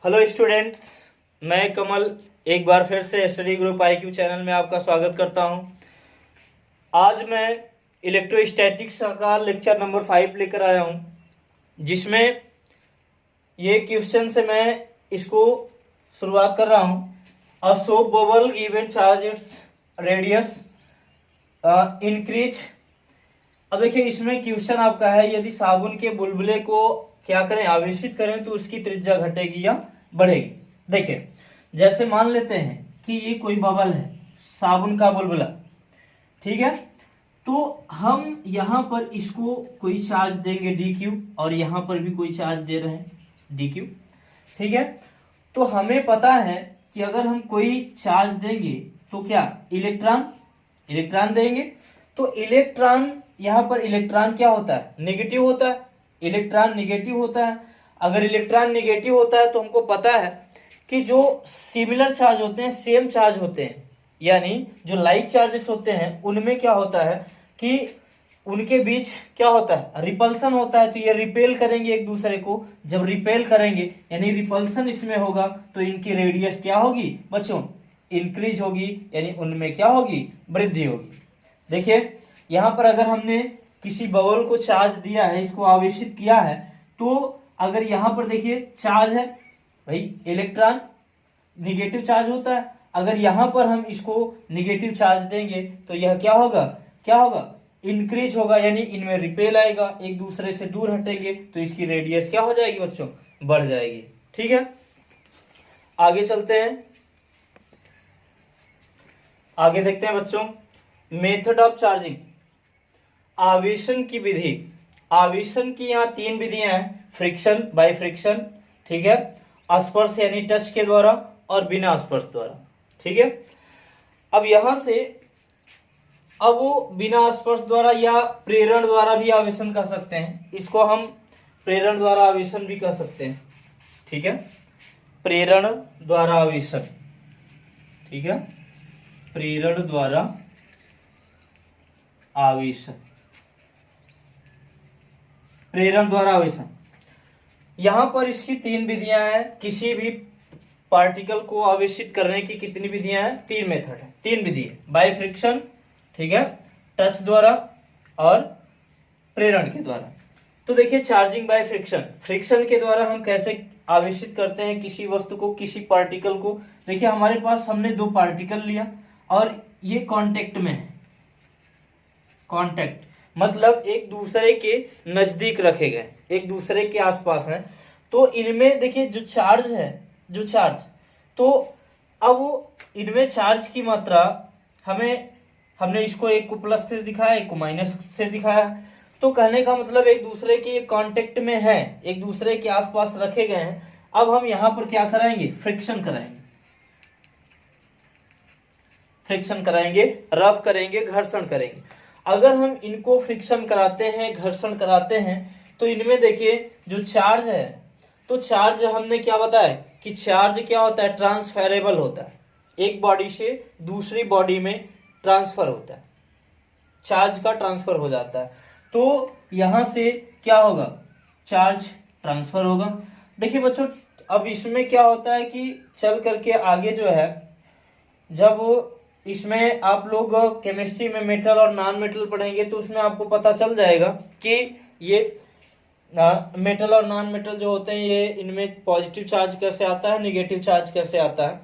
Hello students, मैं कमल एक बार फिर से स्टडी ग्रुप IQ चैनल में आपका स्वागत करता हूं। आज मैं इलेक्ट्रोस्टैटिक्स का लेक्चर नंबर 5 लेकर आया हूं, जिसमें ये क्वेश्चन से मैं इसको शुरुआत कर रहा हूं। A soap bubble given charge its radius increase. अब देखिए, इसमें क्वेश्चन आपका है, यदि साबुन के बुलबुले को क्या करें, आवेशित करें तो उसकी त्रिज्या घटेगी या बढ़ेगी। देखिए, जैसे मान लेते हैं कि ये कोई बबल है, साबुन का बुलबुला, ठीक है। तो हम यहां पर इसको कोई चार्ज देंगे DQ, और यहां पर भी कोई चार्ज दे रहे हैं DQ, ठीक है। तो हमें पता है कि अगर हम कोई चार्ज देंगे तो क्या इलेक्ट्रॉन देंगे, तो इलेक्ट्रॉन, यहां पर इलेक्ट्रॉन क्या होता है, नेगेटिव होता है। इलेक्ट्रॉन नेगेटिव होता है। अगर इलेक्ट्रॉन नेगेटिव होता है तो हमको पता है कि जो सिमिलर चार्ज होते हैं, सेम चार्ज होते हैं, यानी जो लाइक चार्जेस होते हैं, उनमें क्या होता है कि उनके बीच क्या होता है, रिपल्सन होता है। तो ये रिपेल करेंगे एक दूसरे को। जब रिपेल करेंगे यानी रिपल्सन इसमें होगा, तो इनकी रेडियस क्या होगी बच्चों, इंक्रीज होगी, यानी उनमें क्या होगी, वृद्धि होगी। देखिए, यहां पर अगर हमने किसी बबल को चार्ज दिया है, इसको आवेशित किया है, तो अगर यहां पर देखिए चार्ज है भाई, इलेक्ट्रॉन निगेटिव चार्ज होता है। अगर यहां पर हम इसको निगेटिव चार्ज देंगे तो यह क्या होगा, इंक्रीज होगा, यानी इनमें रिपेल आएगा, एक दूसरे से दूर हटेंगे, तो इसकी रेडियस क्या हो जाएगी बच्चों, बढ़ जाएगी। ठीक है, आगे चलते हैं, आगे देखते हैं बच्चों, मेथड ऑफ चार्जिंग, आवेशन की विधि। आवेशन की यहाँ 3 विधियां हैं, फ्रिक्शन, बाय फ्रिक्शन, ठीक है, स्पर्श यानी टच के द्वारा, और बिना स्पर्श द्वारा, ठीक है। अब यहां से अब वो बिना स्पर्श द्वारा या प्रेरण द्वारा भी आवेशन कर सकते हैं। इसको हम प्रेरण द्वारा आवेशन भी कर सकते हैं, ठीक है, प्रेरण द्वारा आवेशन, ठीक है, प्रेरण द्वारा आवेशन, प्रेरण द्वारा आवेशन। यहां पर इसकी 3 विधियां हैं। किसी भी पार्टिकल को आवेशित करने की कितनी विधियां हैं, 3 मेथड है, 3 विधि है, बाय फ्रिक्शन, ठीक है, टच द्वारा और प्रेरण के द्वारा। तो देखिए, चार्जिंग बाय फ्रिक्शन, फ्रिक्शन के द्वारा हम कैसे आवेशित करते हैं किसी वस्तु को, किसी पार्टिकल को। देखिए, हमारे पास हमने 2 पार्टिकल लिया और ये कांटेक्ट में है। कांटेक्ट मतलब एक दूसरे के नजदीक रखे गए, एक दूसरे के आसपास हैं। तो इनमें देखिए जो चार्ज है, जो चार्ज, तो अब वो इनमें चार्ज की मात्रा हमने इसको एक को प्लस से दिखाया, एक को माइनस से दिखाया। तो कहने का मतलब एक दूसरे के कांटेक्ट में है, एक दूसरे के आसपास रखे गए हैं। अब हम यहां पर क्या कराएंगे, फ्रिक्शन कराएंगे, फ्रिक्शन कराएंगे, रब करेंगे, घर्षण करेंगे। अगर हम इनको फ्रिक्शन कराते हैं, घर्षण कराते हैं, तो इनमें देखिए जो चार्ज है, तो चार्ज हमने क्या बताया कि चार्ज क्या होता है, ट्रांसफरेबल होता है, एक बॉडी से दूसरी बॉडी में ट्रांसफर होता है, चार्ज का ट्रांसफर हो जाता है। तो यहां से क्या होगा, चार्ज ट्रांसफर होगा। देखिए बच्चों, अब इसमें क्या होता है कि चल करके आगे जो है, जब इसमें आप लोग केमिस्ट्री में मेटल और नॉन मेटल पढ़ेंगे तो उसमें आपको पता चल जाएगा कि ये मेटल और नॉन मेटल जो होते हैं, ये इनमें पॉजिटिव चार्ज कैसे आता है, नेगेटिव चार्ज कैसे आता है।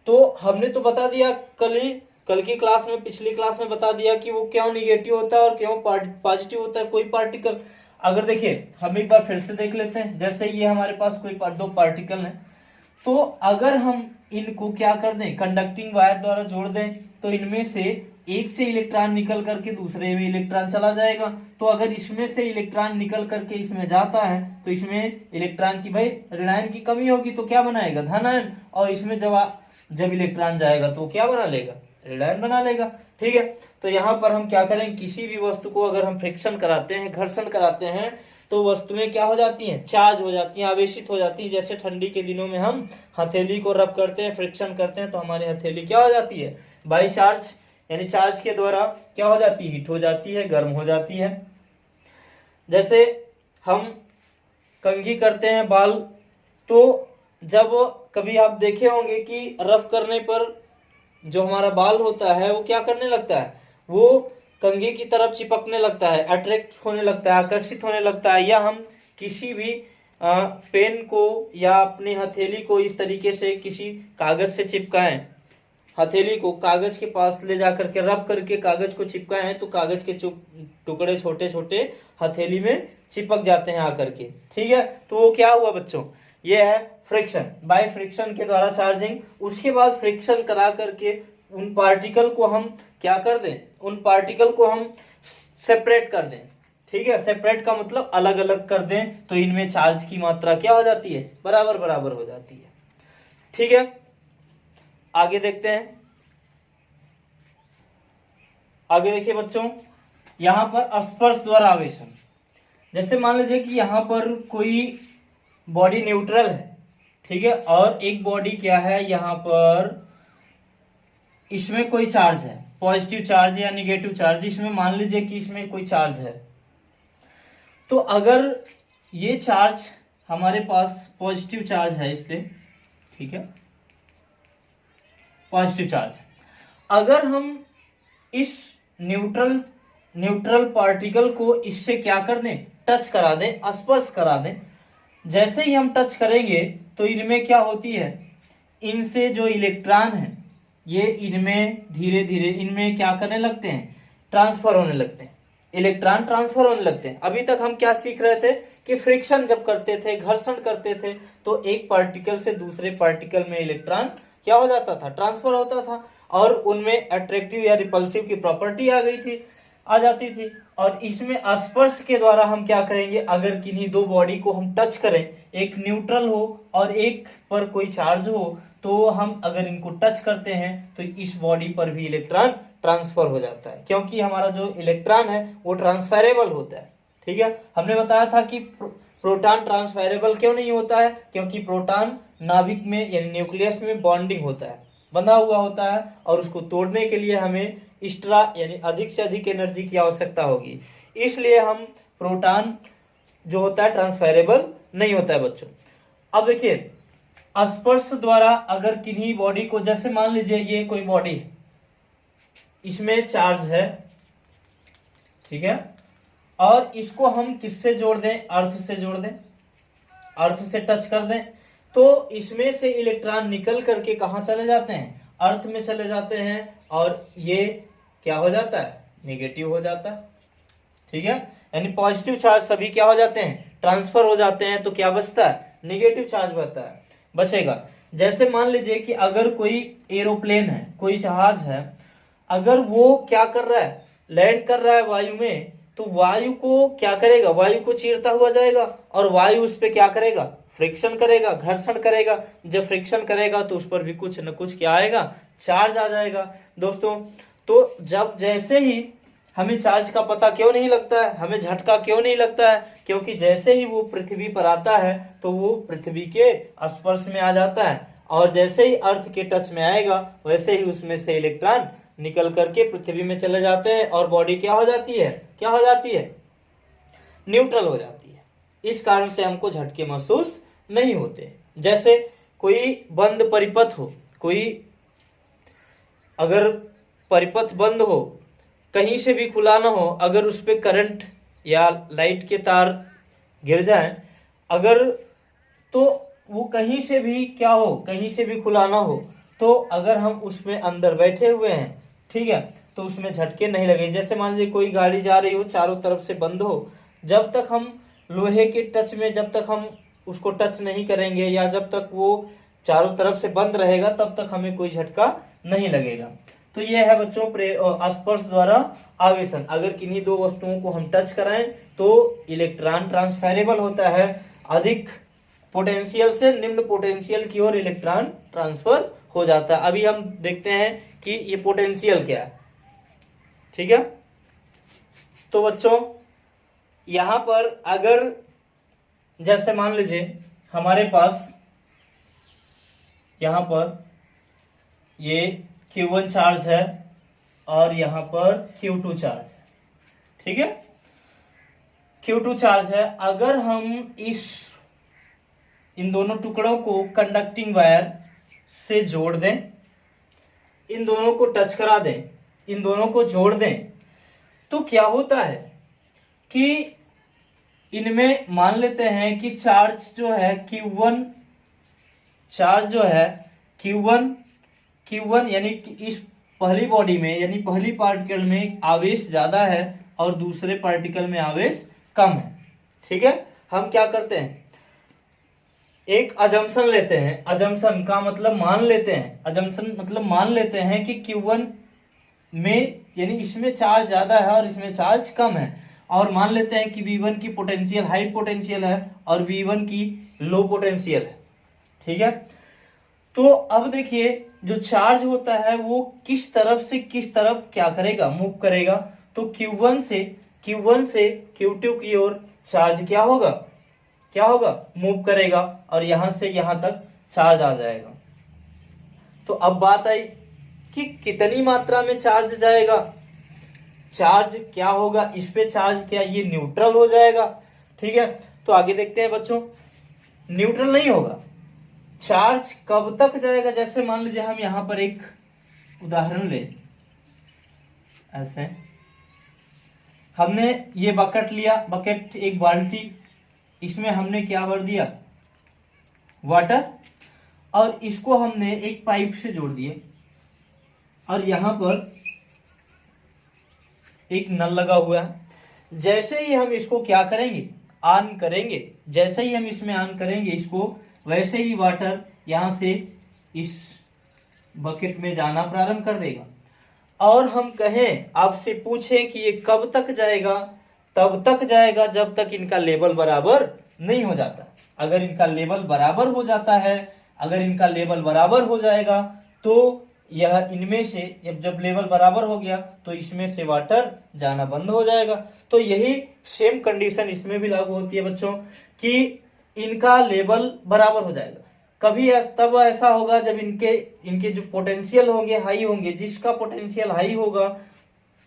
तो हमने तो बता दिया कल की क्लास में, पिछली क्लास में बता दिया कि वो क्यों नेगेटिव होता है और क्यों पॉजिटिव होता है कोई पार्टिकल। अगर देखिए, हम एक बार फिर से देख लेते हैं। जैसे ये हमारे पास कोई 2 पार्टिकल है, तो अगर हम इनको क्या कर दें, कंडक्टिंग वायर द्वारा जोड़ दें, तो इनमें से एक से इलेक्ट्रॉन निकल करके दूसरे में इलेक्ट्रॉन चला जाएगा। तो अगर इसमें से इलेक्ट्रॉन निकल करके इसमें जाता है, तो इसमें इलेक्ट्रॉन की भाई ऋणायन की कमी होगी, तो क्या बनाएगा, धनायन। और इसमें जब इलेक्ट्रॉन जाएगा तो क्या बना लेगा, ऋणायन बना लेगा। ठीक है, तो यहाँ पर हम क्या करें, किसी भी वस्तु को अगर हम फ्रिक्शन कराते हैं, घर्षण कराते हैं, तो वस्तुएं क्या हो जाती हैं, चार्ज हो जाती हैं, आवेशित हो जाती हैं। जैसे ठंडी के दिनों में हम हथेली को रब करते हैं, फ्रिक्शन करते हैं, तो हमारी हथेली क्या हो जाती है, बाई चार्ज, यानी चार्ज के द्वारा क्या हो जाती है, हीट हो जाती है, गर्म हो जाती है। जैसे हम कंघी करते हैं बाल, तो जब कभी आप देखे होंगे कि रफ करने पर जो हमारा बाल होता है वो क्या करने लगता है, वो कंघी की तरफ चिपकने लगता है, अट्रैक्ट होने लगता है, आकर्षित होने लगता है। या हम किसी भी पेन को या अपनी हथेली को इस तरीके से किसी कागज से चिपकाएं, हथेली को कागज के पास ले जा करके रब करके कागज को चिपकाए हैं तो कागज के टुकड़े छोटे छोटे हथेली में चिपक जाते हैं आकर के। ठीक है, तो वो क्या हुआ बच्चों, ये है फ्रिक्शन, बाय फ्रिक्शन के द्वारा चार्जिंग। उसके बाद फ्रिक्शन करा करके उन पार्टिकल को हम क्या कर दें, उन पार्टिकल को हम सेपरेट कर दें। ठीक है, सेपरेट का मतलब अलग अलग कर दें, तो इनमें चार्ज की मात्रा क्या हो जाती है, बराबर बराबर हो जाती है। ठीक है, आगे देखते हैं। आगे देखिए बच्चों, यहां पर स्पर्श द्वारा आवेशन। जैसे मान लीजिए कि यहां पर कोई बॉडी न्यूट्रल है, ठीक है, और एक बॉडी क्या है, यहां पर इसमें कोई चार्ज है, पॉजिटिव चार्ज या निगेटिव चार्ज, इसमें मान लीजिए कि इसमें कोई चार्ज है। तो अगर ये चार्ज हमारे पास पॉजिटिव चार्ज है इस पे, ठीक है, पॉजिटिव चार्ज, अगर हम इस न्यूट्रल पार्टिकल को इससे क्या कर दें, टच करा दें, स्पर्श करा दें, जैसे ही हम टच करेंगे तो इनमें क्या होती है, इनसे जो इलेक्ट्रॉन है ये इनमें धीरे धीरे इनमें क्या करने लगते हैं, ट्रांसफर होने लगते हैं, इलेक्ट्रॉन ट्रांसफर होने लगते हैं। अभी तक हम क्या सीख रहे थे कि फ्रिक्शन जब करते थे, घर्षण करते थे, तो एक पार्टिकल से दूसरे पार्टिकल में इलेक्ट्रॉन क्या हो जाता था, ट्रांसफर होता था, और उनमें अट्रैक्टिव या रिपल्सिव की प्रॉपर्टी आ जाती थी। और इसमें स्पर्श के द्वारा हम क्या करेंगे, अगर किन्हीं दो बॉडी को हम टच करें, एक न्यूट्रल हो और एक पर कोई चार्ज हो, तो हम अगर इनको टच करते हैं तो इस बॉडी पर भी इलेक्ट्रॉन ट्रांसफर हो जाता है, क्योंकि हमारा जो इलेक्ट्रॉन है वो ट्रांसफरेबल होता है। ठीक है, हमने बताया था कि प्रोटॉन ट्रांसफरेबल क्यों नहीं होता है, क्योंकि प्रोटॉन नाभिक में यानी न्यूक्लियस में बॉन्डिंग होता है, बंधा हुआ होता है, और उसको तोड़ने के लिए हमें एक्स्ट्रा यानी अधिक से अधिक एनर्जी की आवश्यकता होगी, इसलिए हम प्रोटॉन जो होता है ट्रांसफरेबल नहीं होता है बच्चों। अब देखिए, स्पर्श द्वारा अगर किन्हीं बॉडी को, जैसे मान लीजिए ये कोई बॉडी है, इसमें चार्ज है, ठीक है, और इसको हम किससे जोड़ दें, अर्थ से जोड़ दें, अर्थ से टच कर दें, तो इसमें से इलेक्ट्रॉन निकल करके कहां चले जाते हैं, अर्थ में चले जाते हैं, और ये क्या हो जाता है, नेगेटिव हो जाता है। ठीक है, यानी पॉजिटिव चार्ज सभी क्या हो जाते हैं, ट्रांसफर हो जाते हैं, तो क्या बचता है, नेगेटिव चार्ज बचेगा। जैसे मान लीजिए कि अगर कोई एरोप्लेन है, कोई जहाज है, अगर वो क्या कर रहा है, लैंड कर रहा है वायु में, तो वायु को क्या करेगा, वायु को चीरता हुआ जाएगा, और वायु उस पर क्या करेगा, फ्रिक्शन करेगा, घर्षण करेगा। जब फ्रिक्शन करेगा तो उस पर भी कुछ न कुछ क्या आएगा, चार्ज आ जाएगा दोस्तों। तो जब जैसे ही हमें चार्ज का पता क्यों नहीं लगता है, हमें झटका क्यों नहीं लगता है, क्योंकि जैसे ही वो पृथ्वी पर आता है तो वो पृथ्वी के स्पर्श में आ जाता है, और जैसे ही अर्थ के टच में आएगा वैसे ही उसमें से इलेक्ट्रॉन निकल करके पृथ्वी में चले जाते हैं, और बॉडी क्या हो जाती है, क्या हो जाती है, न्यूट्रल हो जाती है। इस कारण से हमको झटके महसूस नहीं होते। जैसे कोई बंद परिपथ हो, कोई अगर परिपथ बंद हो, कहीं से भी खुला ना हो, अगर उस पर करंट या लाइट के तार गिर जाएं, अगर तो वो कहीं से भी क्या हो, कहीं से भी खुला ना हो, तो अगर हम उसमें अंदर बैठे हुए हैं, ठीक है, तो उसमें झटके नहीं लगेंगे। जैसे मान लीजिए कोई गाड़ी जा रही हो, चारों तरफ से बंद हो, जब तक हम लोहे के टच में, जब तक हम उसको टच नहीं करेंगे या जब तक वो चारों तरफ से बंद रहेगा, तब तक हमें कोई झटका नहीं लगेगा। तो ये है बच्चों स्पर्श द्वारा आवेशन। अगर किन्हीं दो वस्तुओं को हम टच कराएं तो इलेक्ट्रॉन ट्रांसफरेबल होता है, अधिक पोटेंशियल से निम्न पोटेंशियल की ओर इलेक्ट्रॉन ट्रांसफर हो जाता है। अभी हम देखते हैं कि ये पोटेंशियल क्या है। ठीक है, तो बच्चों यहां पर अगर जैसे मान लीजिए हमारे पास यहां पर ये Q1 चार्ज है और यहां पर Q2 चार्ज है, ठीक है, Q2 चार्ज है। अगर हम इस इन दोनों टुकड़ों को कंडक्टिंग वायर से जोड़ दें, इन दोनों को टच करा दें, इन दोनों को जोड़ दें, तो क्या होता है कि इनमें मान लेते हैं कि चार्ज जो है Q1, चार्ज जो है Q1 यानी कि इस पहली बॉडी में यानी पहली पार्टिकल में आवेश ज्यादा है और दूसरे पार्टिकल में आवेश कम है। ठीक है, हम क्या करते हैं, एक अजम्पशन लेते हैं, अजम्पशन का मतलब मान लेते हैं, अजम्पशन मतलब मान लेते हैं कि Q1 में यानी इसमें चार्ज ज्यादा है और इसमें चार्ज कम है, और मान लेते हैं कि V1 की पोटेंशियल हाई पोटेंशियल है और V1 की लो पोटेंशियल है। ठीक है, तो अब देखिए जो चार्ज होता है वो किस तरफ से किस तरफ क्या करेगा, मूव करेगा। तो Q1 से Q2 की ओर चार्ज क्या होगा, मूव करेगा और यहां से यहां तक चार्ज आ जाएगा। तो अब बात आई कि कितनी मात्रा में चार्ज जाएगा, चार्ज क्या होगा, इस पे चार्ज क्या ये न्यूट्रल हो जाएगा। ठीक है, तो आगे देखते हैं बच्चों, न्यूट्रल नहीं होगा, चार्ज कब तक जाएगा। जैसे मान लीजिए हम यहां पर एक उदाहरण लें, ऐसे हमने ये बकेट लिया, बकेट एक बाल्टी, इसमें हमने क्या भर दिया, वाटर, और इसको हमने एक पाइप से जोड़ दिए और यहां पर एक नल लगा हुआ है। जैसे ही हम इसको क्या करेंगे, ऑन करेंगे, जैसे ही हम इसमें ऑन करेंगे इसको, वैसे ही वाटर यहां से इस बकेट में जाना प्रारंभ कर देगा। और हम कहें, आपसे पूछें कि ये कब तक जाएगा, तब तक जाएगा जब तक इनका लेवल बराबर नहीं हो जाता। अगर इनका लेवल बराबर हो जाता है, अगर इनका लेवल बराबर हो जाएगा तो यह इनमें से जब लेवल बराबर हो गया तो इसमें से वाटर जाना बंद हो जाएगा। तो यही सेम कंडीशन इसमें भी लागू होती है बच्चों कि इनका लेवल बराबर हो जाएगा। कभी तब ऐसा होगा जब इनके जो पोटेंशियल होंगे हाई होंगे, जिसका पोटेंशियल हाई होगा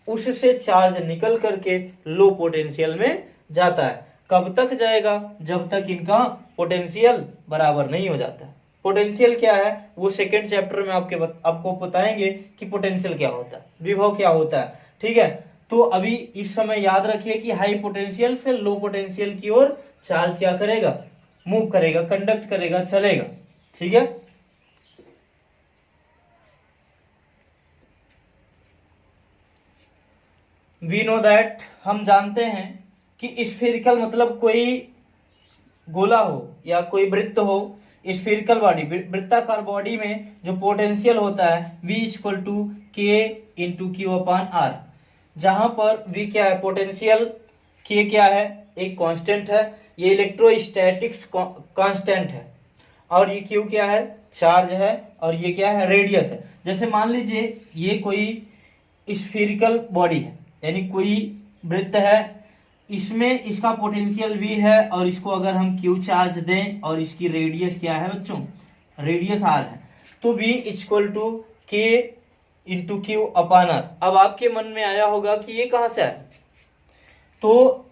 उससे चार्ज निकल करके लो पोटेंशियल में जाता है। कब तक जाएगा, जब तक इनका पोटेंशियल बराबर नहीं हो जाता है। पोटेंशियल क्या है वो सेकेंड चैप्टर में आपको बताएंगे कि पोटेंशियल क्या होता है, विभव क्या होता है। ठीक है, तो अभी इस समय याद रखिए कि हाई पोटेंशियल से लो पोटेंशियल की ओर चार्ज क्या करेगा, मूव करेगा, कंडक्ट करेगा, चलेगा। ठीक है, वी नो दैट, हम जानते हैं कि स्फेरिकल मतलब कोई गोला हो या कोई वृत्त हो, स्फेरिकल बॉडी, वृत्ताकार बॉडी में जो पोटेंशियल होता है V इक्वल टू के इंटू क्यू अपॉन आर, जहां पर V क्या है, पोटेंशियल, K क्या है, एक कांस्टेंट है, ये इलेक्ट्रोस्टैटिक्स कांस्टेंट है, और ये Q क्या है, चार्ज है, और ये क्या है, रेडियस है। जैसे मान लीजिए ये कोई स्फेरिकल बॉडी है यानी कोई वृत्त है, इसमें इसका पोटेंशियल V है और इसको अगर हम Q चार्ज दें और इसकी रेडियस क्या है बच्चों, रेडियस R है, तो V equal to K into Q upon R. अब आपके मन में आया होगा कि ये कहां से आया, तो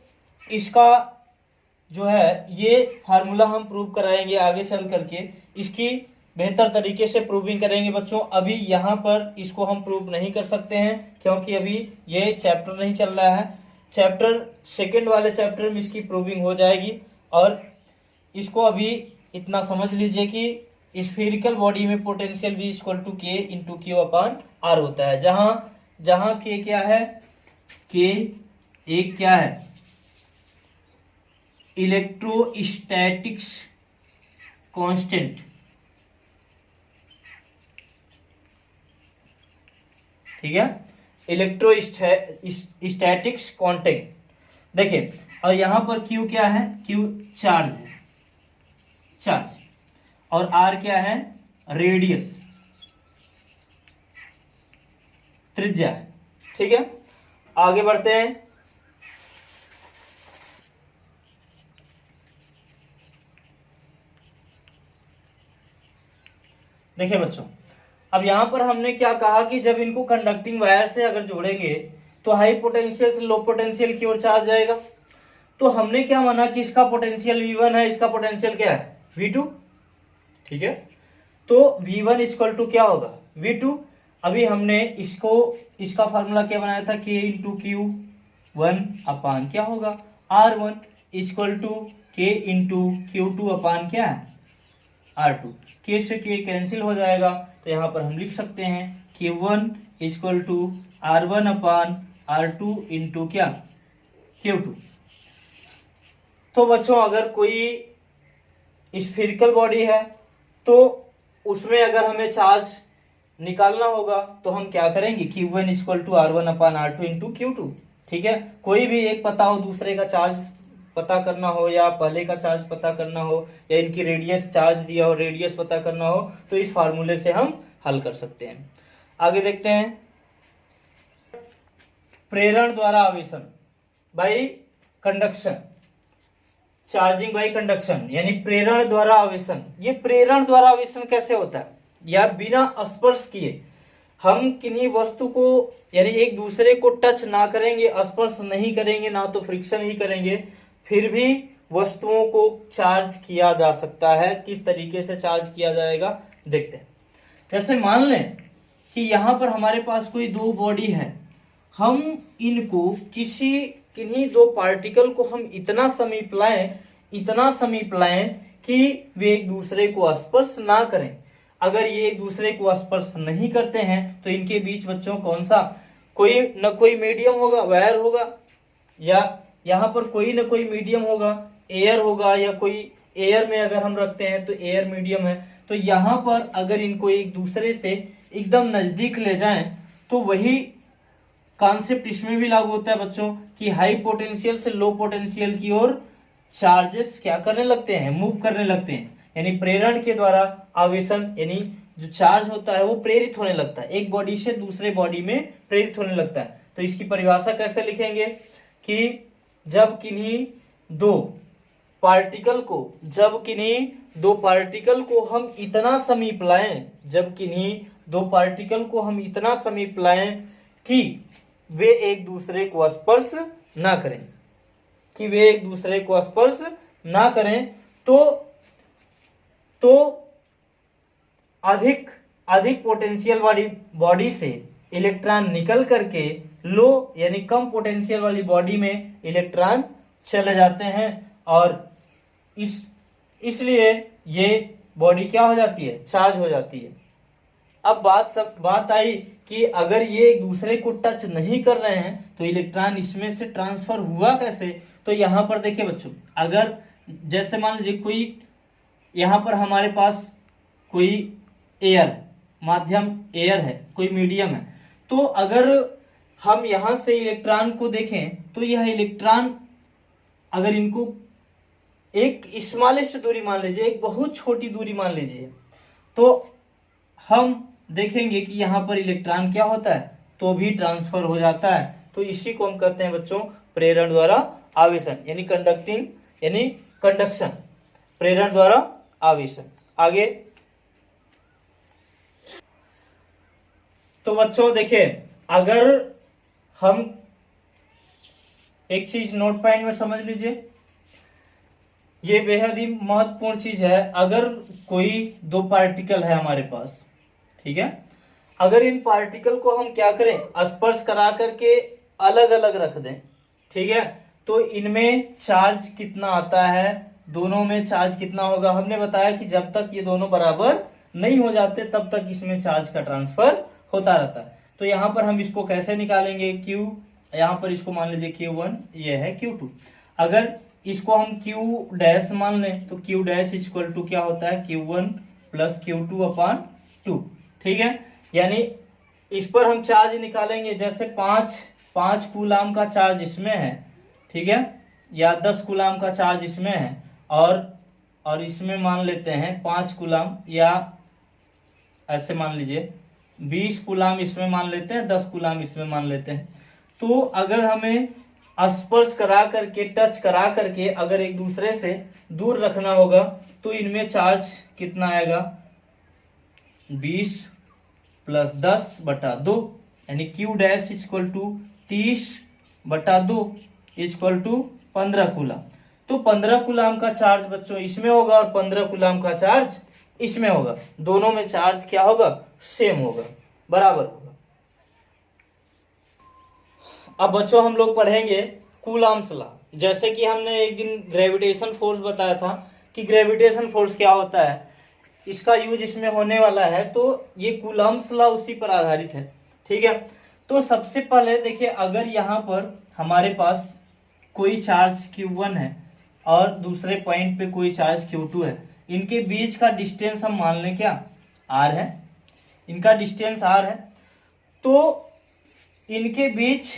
इसका जो है ये फार्मूला हम प्रूव कराएंगे आगे चल करके, इसकी बेहतर तरीके से प्रूविंग करेंगे बच्चों। अभी यहाँ पर इसको हम प्रूव नहीं कर सकते हैं क्योंकि अभी ये चैप्टर नहीं चल रहा है। चैप्टर सेकेंड वाले चैप्टर में इसकी प्रूविंग हो जाएगी। और इसको अभी इतना समझ लीजिए कि स्फेरिकल बॉडी में पोटेंशियल V इक्वल टू के इंटू क्यू अपॉन आर होता है, जहां के क्या है, के एक क्या है, इलेक्ट्रोस्टैटिक्स कांस्टेंट, ठीक है, इलेक्ट्रोस्टैटिक्स कांस्टेंट। देखिए, और यहां पर Q क्या है, Q चार्ज है, चार्ज, और R क्या है, रेडियस, त्रिज्या है। ठीक है, आगे बढ़ते हैं। देखिए बच्चों, अब यहां पर हमने क्या कहा कि जब इनको कंडक्टिंग वायर से अगर जोड़ेंगे तो हाई पोटेंशियल से लो पोटेंशियल की ओर चार्ज जाएगा। तो हमने क्या माना कि इसका पोटेंशियल V1 है, इसका पोटेंशियल क्या है, V2, ठीक है। तो V1 इक्वल टू क्या होगा, V2। अभी हमने इसका फार्मूला क्या बनाया था, K into Q one upon क्या होगा R1 equal to K into Q2 upon क्या है R2। K से K कैंसिल हो जाएगा, तो यहाँ पर हम लिख सकते हैं Q1 equal to R1 upon R2 into क्या Q2। तो बच्चों अगर कोई स्फीरिकल बॉडी है तो उसमें अगर हमें चार्ज निकालना होगा तो हम क्या करेंगे, Q1 equal to R1 upon R2 into Q2, ठीक है। कोई भी एक पता हो, दूसरे का चार्ज पता करना हो या पहले का चार्ज पता करना हो या इनकी रेडियस चार्ज दिया हो, रेडियस पता करना हो, तो इस फार्मूले से हम हल कर सकते हैं। आगे देखते हैं, प्रेरण द्वारा आवेशन by conduction, charging by conduction, यानी प्रेरण द्वारा आवेशन। ये प्रेरण द्वारा आवेशन कैसे होता है यार, बिना स्पर्श किए हम किन्हीं वस्तु को यानी एक दूसरे को टच ना करेंगे, स्पर्श नहीं करेंगे, ना तो फ्रिक्शन ही करेंगे, फिर भी वस्तुओं को चार्ज किया जा सकता है। किस तरीके से चार्ज किया जाएगा देखते हैं। जैसे मान लें कि यहाँ पर हमारे पास कोई दो बॉडी है, हम इनको किन्हीं दो पार्टिकल को हम इतना समीप लाएं कि वे एक दूसरे को स्पर्श ना करें। अगर ये एक दूसरे को स्पर्श नहीं करते हैं तो इनके बीच बच्चों कौन सा कोई न कोई मीडियम होगा, वायर होगा, या यहाँ पर कोई न कोई मीडियम होगा, एयर होगा, या कोई एयर में अगर हम रखते हैं तो एयर मीडियम है। तो यहाँ पर अगर इनको एक दूसरे से एकदम नजदीक ले जाएं तो वही कॉन्सेप्ट इसमें भी लागू होता है बच्चों कि हाई पोटेंशियल से लो पोटेंशियल की ओर चार्जेस क्या करने लगते हैं, मूव करने लगते हैं। यानी प्रेरण के द्वारा आवेशन, यानी जो चार्ज होता है वो प्रेरित होने लगता है, एक बॉडी से दूसरे बॉडी में प्रेरित होने लगता है। तो इसकी परिभाषा कैसे लिखेंगे कि जब किन्हीं दो पार्टिकल को हम इतना समीप लाएं, कि वे एक दूसरे को स्पर्श ना करें, तो अधिक पोटेंशियल वाली बॉडी से इलेक्ट्रॉन निकल करके लो यानी कम पोटेंशियल वाली बॉडी में इलेक्ट्रॉन चले जाते हैं, और इसलिए ये बॉडी क्या हो जाती है, चार्ज हो जाती है। अब बात आई कि अगर ये एक दूसरे को टच नहीं कर रहे हैं तो इलेक्ट्रॉन इसमें से ट्रांसफर हुआ कैसे। तो यहाँ पर देखिए बच्चों, अगर जैसे मान लीजिए कोई यहाँ पर हमारे पास कोई एयर है, माध्यम एयर है, कोई मीडियम है, तो अगर हम यहाँ से इलेक्ट्रॉन को देखें तो यह इलेक्ट्रॉन अगर इनको एक स्मॉलेस्ट दूरी मान लीजिए, एक बहुत छोटी दूरी मान लीजिए, तो हम देखेंगे कि यहाँ पर इलेक्ट्रॉन क्या होता है, तो भी ट्रांसफर हो जाता है। तो इसी को हम कहते हैं बच्चों प्रेरण द्वारा आवेशन, यानी कंडक्शन, प्रेरण द्वारा आवेशन। आगे तो बच्चों देखिए, अगर हम एक चीज नोट पॉइंट में समझ लीजिए, ये बेहद ही महत्वपूर्ण चीज है। अगर कोई दो पार्टिकल है हमारे पास, ठीक है, अगर इन पार्टिकल को हम क्या करें, स्पर्श करा करके अलग अलग रख दें, ठीक है, तो इनमें चार्ज कितना आता है, दोनों में चार्ज कितना होगा। हमने बताया कि जब तक ये दोनों बराबर नहीं हो जाते तब तक इसमें चार्ज का ट्रांसफर होता रहता है। तो यहाँ पर हम इसको कैसे निकालेंगे, Q, यहाँ पर इसको मान लीजिए Q1, ये है Q2। अगर इसको हम Q डैश मान लें तो Q डैश इक्वल टू क्या होता है, Q1 प्लस Q2 अपान 2, ठीक है। यानी इस पर हम चार्ज निकालेंगे, जैसे 5 कूलाम का चार्ज इसमें है, ठीक है, या 10 कूलाम का चार्ज इसमें है, और इसमें मान लेते हैं 5 कूलाम, या ऐसे मान लीजिए 20 कूलाम इसमें मान लेते हैं, 10 कूलाम इसमें मान लेते हैं। तो अगर हमें स्पर्श करा करके, टच करा करके अगर एक दूसरे से दूर रखना होगा तो इनमें चार्ज कितना आएगा, 20 प्लस 10/2, यानी Q dash equal to 30/2 equal to 15 coulomb. तो 15 कूलाम का चार्ज बच्चों इसमें होगा और 15 कूलाम का चार्ज इसमें होगा। दोनों में चार्ज क्या होगा? सेम होगा, बराबर होगा। अब बच्चों हम लोग पढ़ेंगे कूलाम्स लॉ। जैसे कि हमने एक दिन ग्रेविटेशन फोर्स बताया था कि ग्रेविटेशन फोर्स क्या होता है, इसका यूज इसमें होने वाला है, तो ये कूलाम्स लॉ उसी पर आधारित है। ठीक है, तो सबसे पहले देखिए, अगर यहाँ पर हमारे पास कोई चार्ज Q1 है और दूसरे पॉइंट पे कोई चार्ज Q2 है, इनके बीच का डिस्टेंस हम मान लें क्या? R है। इनका डिस्टेंस R है, तो इनके बीच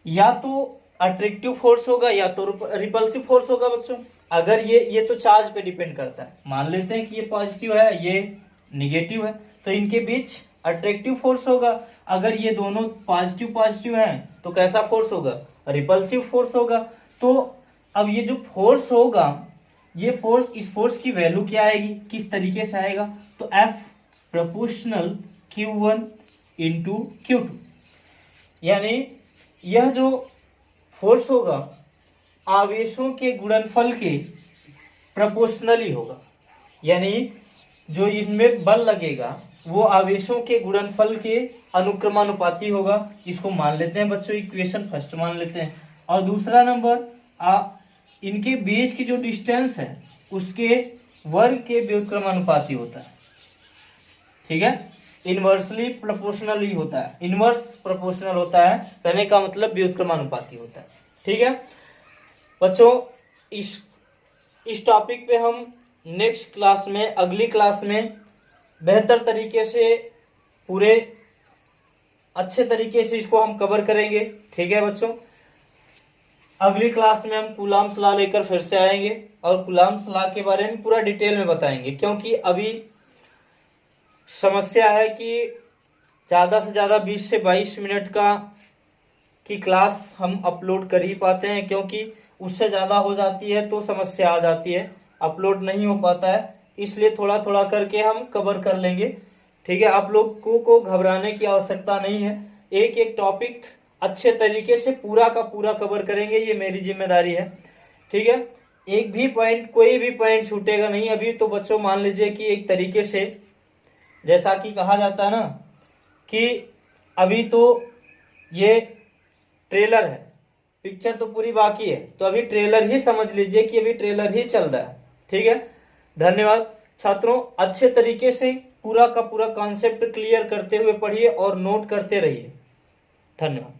या तो अट्रैक्टिव फोर्स होगा या तो रिपल्सिव फोर्स होगा बच्चों। अगर ये तो चार्ज पे डिपेंड करता है, मान लेते हैं कि ये पॉजिटिव है, ये निगेटिव है, तो इनके बीच अट्रैक्टिव फोर्स होगा। अगर ये दोनों पॉजिटिव पॉजिटिव हैं तो कैसा फोर्स होगा? रिपल्सिव फोर्स होगा। तो अब ये जो फोर्स होगा, ये फोर्स, इस फोर्स की वैल्यू क्या आएगी, किस तरीके से आएगा? तो F proportional Q1 into Q2, यानी यह जो फोर्स होगा आवेशों के गुणनफल के प्रोपोर्शनली होगा, यानी जो इनमें बल लगेगा वो आवेशों के गुणनफल के अनुक्रमानुपाती होगा। इसको मान लेते हैं बच्चों इक्वेशन फर्स्ट मान लेते हैं। और दूसरा नंबर, इनके बीच की जो डिस्टेंस है उसके वर्ग के व्युत्क्रमानुपाती होता है। ठीक है, इनवर्सली प्रोपोर्शनल ही होता है, इनवर्स प्रोपोर्शनल होता है, कहने का मतलब व्युत्क्रमानुपाती होता है। ठीक है बच्चों, इस टॉपिक पे हम नेक्स्ट क्लास में, अगली क्लास में बेहतर तरीके से, पूरे अच्छे तरीके से इसको हम कवर करेंगे। ठीक है बच्चों, अगली क्लास में हम कूलाम्स लॉ लेकर फिर से आएंगे और कूलाम्स लॉ के बारे में पूरा डिटेल में बताएंगे, क्योंकि अभी समस्या है कि ज़्यादा से ज़्यादा 20 से 22 मिनट की क्लास हम अपलोड कर ही पाते हैं, क्योंकि उससे ज़्यादा हो जाती है तो समस्या आ जाती है, अपलोड नहीं हो पाता है। इसलिए थोड़ा थोड़ा करके हम कवर कर लेंगे। ठीक है, आप लोगों को घबराने की आवश्यकता नहीं है, एक एक टॉपिक अच्छे तरीके से पूरा का पूरा कवर करेंगे, ये मेरी जिम्मेदारी है। ठीक है, एक भी पॉइंट, कोई भी पॉइंट छूटेगा नहीं। अभी तो बच्चों मान लीजिए कि एक तरीके से, जैसा कि कहा जाता है ना कि अभी तो ये ट्रेलर है, पिक्चर तो पूरी बाकी है, तो अभी ट्रेलर ही समझ लीजिए कि अभी ट्रेलर ही चल रहा है। ठीक है, धन्यवाद छात्रों, अच्छे तरीके से पूरा का पूरा कॉन्सेप्ट क्लियर करते हुए पढ़िए और नोट करते रहिए। धन्यवाद।